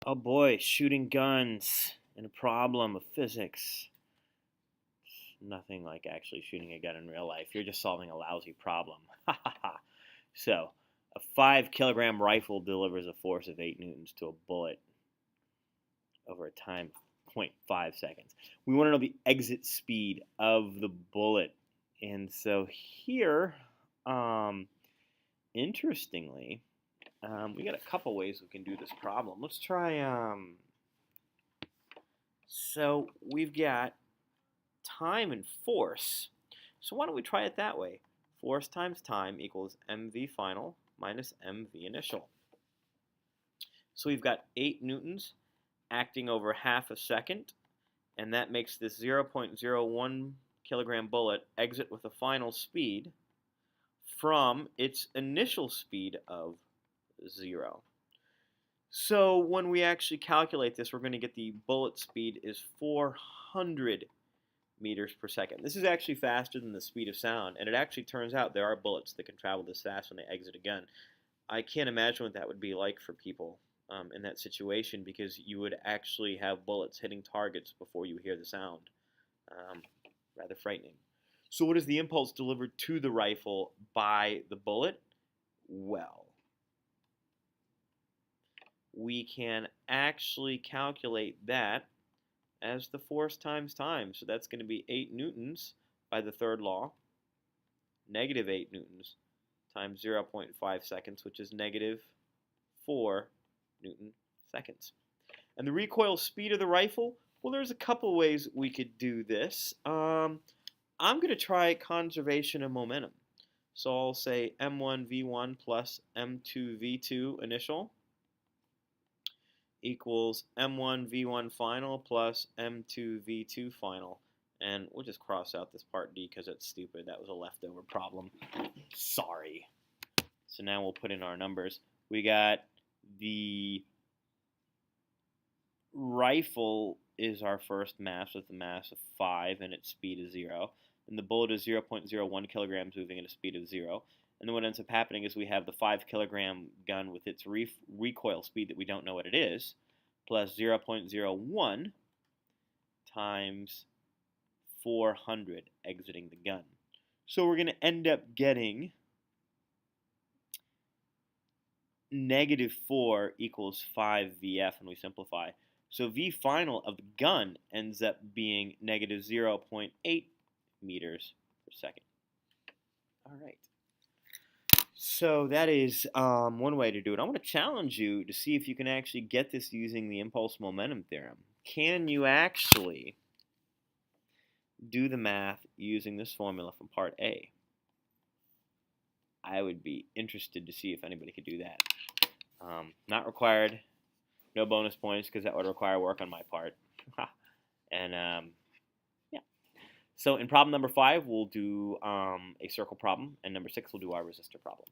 Oh boy, shooting guns and a problem of physics. Nothing like actually shooting a gun in real life. You're just solving a lousy problem. Ha ha ha. So, a 5 kilogram rifle delivers a force of 8 newtons to a bullet over a time of 0.5 seconds. We want to know the exit speed of the bullet. And so here, interestingly, we got a couple ways we can do this problem. Let's try, so we've got time and force. So why don't we try it that way? Force times time equals mv final minus mv initial. So we've got 8 newtons acting over half a second, and that makes this 0.01 kilogram bullet exit with a final speed from its initial speed of 0. So when we actually calculate this, we're going to get the bullet speed is 400 meters per second. This is actually faster than the speed of sound, and it actually turns out there are bullets that can travel this fast when they exit a gun. I can't imagine what that would be like for people in that situation, because you would actually have bullets hitting targets before you hear the sound. Rather frightening. So what is the impulse delivered to the rifle by the bullet? Well, we can actually calculate that as the force times time. So that's going to be 8 newtons by the third law, negative 8 newtons times 0.5 seconds, which is negative 4 Newton seconds. And the recoil speed of the rifle, well, there's a couple ways we could do this. I'm going to try conservation of momentum. So I'll say m1v1 plus m2v2 initial equals m1v1 final plus m2v2 final. And we'll just cross out this part D because it's stupid. That was a leftover problem. Sorry. So now we'll put in our numbers. We got the rifle is our first mass with a mass of 5 and its speed is 0. And the bullet is 0.01 kilograms moving at a speed of 0. And then what ends up happening is we have the 5 kilogram gun with its recoil speed that we don't know what it is, plus 0.01 times 400 exiting the gun. So we're going to end up getting negative 4 equals 5 VF when we simplify. So V final of the gun ends up being negative 0.8 meters per second. All right. So that is one way to do it. I want to challenge you to see if you can actually get this using the impulse momentum theorem. Can you actually do the math using this formula from part A? I would be interested to see if anybody could do that. Not required. No bonus points because that would require work on my part. And yeah. So in problem number 5, we'll do a circle problem, and number 6, we'll do our resistor problem.